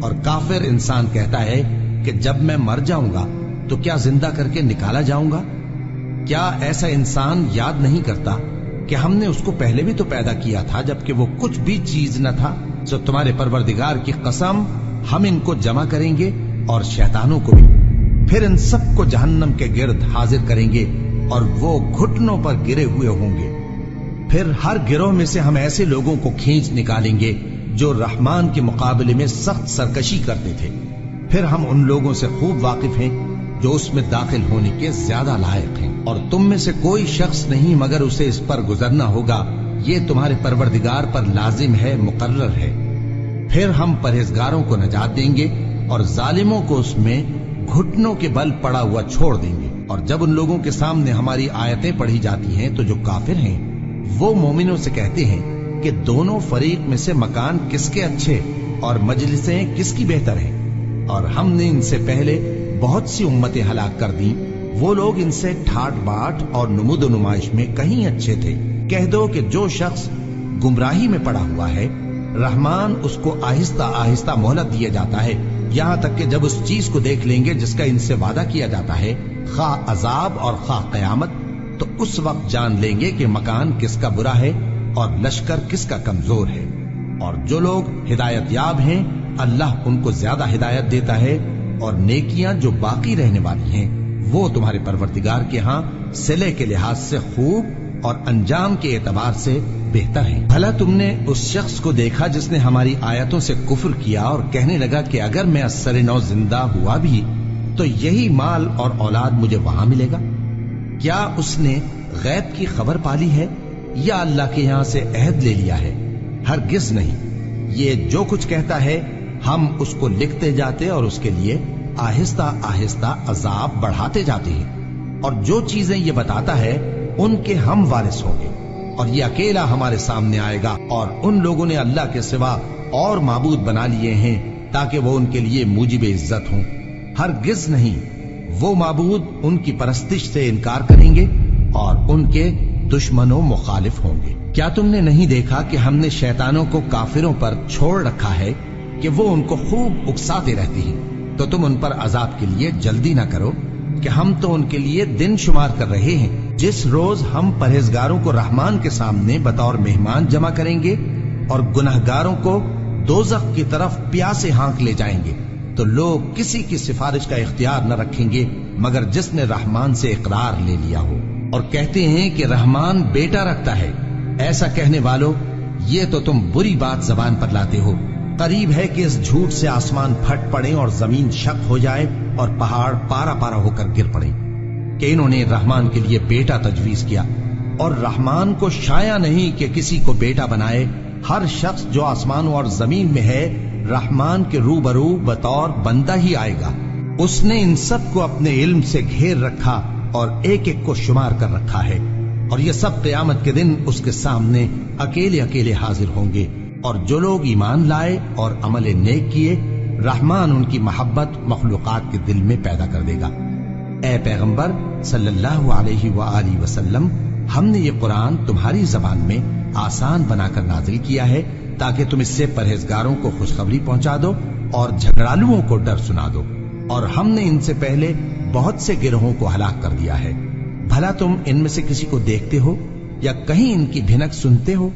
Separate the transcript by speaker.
Speaker 1: اور کافر انسان کہتا ہے کہ جب میں مر جاؤں گا تو کیا زندہ کر کے نکالا جاؤں گا؟ کیا ایسا انسان یاد نہیں کرتا کہ ہم نے اس کو پہلے بھی تو پیدا کیا تھا جبکہ وہ کچھ بھی چیز نہ تھا؟ سو تمہارے پروردگار کی قسم ہم ان کو جمع کریں گے اور شیطانوں کو بھی، پھر ان سب کو جہنم کے گرد حاضر کریں گے اور وہ گھٹنوں پر گرے ہوئے ہوں گے۔ پھر ہر گروہ میں سے ہم ایسے لوگوں کو کھینچ نکالیں گے جو رحمان کے مقابلے میں سخت سرکشی کرتے تھے، پھر ہم ان لوگوں سے خوب واقف ہیں جو اس میں داخل ہونے کے زیادہ لائق ہیں، اور تم میں سے کوئی شخص نہیں مگر اسے اس پر گزرنا ہوگا، یہ تمہارے پروردگار پر لازم ہے، مقرر ہے۔ پھر ہم پرہیزگاروں کو نجات دیں گے اور ظالموں کو اس میں گھٹنوں کے بل پڑا ہوا چھوڑ دیں گے۔ اور جب ان لوگوں کے سامنے ہماری آیتیں پڑھی جاتی ہیں تو جو کافر ہیں وہ مومنوں سے کہتے ہیں کہ دونوں فریق میں سے مکان کس کے اچھے اور مجلسیں کس کی بہتر ہیں، اور ہم نے ان سے پہلے بہت سی امتیں ہلاک کر دیں، وہ لوگ ان سے ٹھاٹ باٹ اور نمود و نمائش میں کہیں اچھے تھے۔ کہہ دو کہ جو شخص گمراہی میں پڑا ہوا ہے، رحمان اس کو آہستہ آہستہ مہلت دیا جاتا ہے، یہاں تک کہ جب اس چیز کو دیکھ لیں گے جس کا ان سے وعدہ کیا جاتا ہے، خواہ عذاب اور خواہ قیامت، تو اس وقت جان لیں گے کہ مکان کس کا برا ہے اور لشکر کس کا کمزور ہے۔ اور جو لوگ ہدایت یاب ہیں اللہ ان کو زیادہ ہدایت دیتا ہے، اور نیکیاں جو باقی رہنے والی ہیں وہ تمہارے پروردگار کے ہاں صلے کے لحاظ سے خوب اور انجام کے اعتبار سے بہتر ہیں۔ بھلا تم نے اس شخص کو دیکھا جس نے ہماری آیتوں سے کفر کیا اور کہنے لگا کہ اگر میں اثر نو زندہ ہوا بھی تو یہی مال اور اولاد مجھے وہاں ملے گا؟ کیا اس نے غیب کی خبر پالی ہے یا اللہ کے یہاں سے عہد لے لیا ہے؟ ہرگز نہیں، یہ جو کچھ کہتا ہے ہم اس کو لکھتے جاتے اور اس کے لیے آہستہ آہستہ عذاب بڑھاتے جاتے ہیں، اور جو چیزیں یہ بتاتا ہے ان کے ہم وارث ہوں گے، اور یہ اکیلا ہمارے سامنے آئے گا۔ اور ان لوگوں نے اللہ کے سوا اور معبود بنا لیے ہیں تاکہ وہ ان کے لیے موجب عزت ہوں، ہرگز نہیں، وہ معبود ان کی پرستش سے انکار کریں گے اور ان کے دشمنوں مخالف ہوں گے۔ کیا تم نے نہیں دیکھا کہ ہم نے شیطانوں کو کافروں پر چھوڑ رکھا ہے کہ وہ ان کو خوب اکساتے رہتی ہیں؟ تو تم ان پر عذاب کے لیے جلدی نہ کرو کہ ہم تو ان کے لیے دن شمار کر رہے ہیں، جس روز ہم پرہیزگاروں کو رحمان کے سامنے بطور مہمان جمع کریں گے اور گناہگاروں کو دوزخ کی طرف پیاسے ہانک لے جائیں گے، تو لوگ کسی کی سفارش کا اختیار نہ رکھیں گے مگر جس نے رحمان سے اقرار لے لیا ہو، اور کہتے ہیں کہ رحمان بیٹا رکھتا ہے۔ ایسا کہنے والوں، یہ تو تم بری بات زبان پر لاتے ہو، قریب ہے کہ اس جھوٹ سے آسمان پھٹ پڑے اور زمین شق ہو جائے اور پہاڑ پارا پارا ہو کر گر پڑے کہ انہوں نے رحمان کے لیے بیٹا تجویز کیا، اور رحمان کو شایع نہیں کہ کسی کو بیٹا بنائے۔ ہر شخص جو آسمانوں اور زمین میں ہے رحمان کے روبرو بطور بندہ ہی آئے گا۔ اس نے ان سب کو اپنے علم سے گھیر رکھا اور ایک ایک کو شمار کر رکھا ہے، اور یہ سب قیامت کے دن اس کے سامنے اکیلے اکیلے حاضر ہوں گے۔ اور جو لوگ ایمان لائے اور عمل نیک کیے، رحمان ان کی محبت مخلوقات کے دل میں پیدا کر دے گا۔ اے پیغمبر صلی اللہ علیہ وآلہ وسلم، ہم نے یہ قرآن تمہاری زبان میں آسان بنا کر نازل کیا ہے تاکہ تم اس سے پرہیزگاروں کو خوشخبری پہنچا دو اور جھگڑالوؤں کو ڈر سنا دو، اور ہم نے ان سے پہلے بہت سے گروہوں کو ہلاک کر دیا ہے۔ بھلا تم ان میں سے کسی کو دیکھتے ہو یا کہیں ان کی بھنک سنتے ہو؟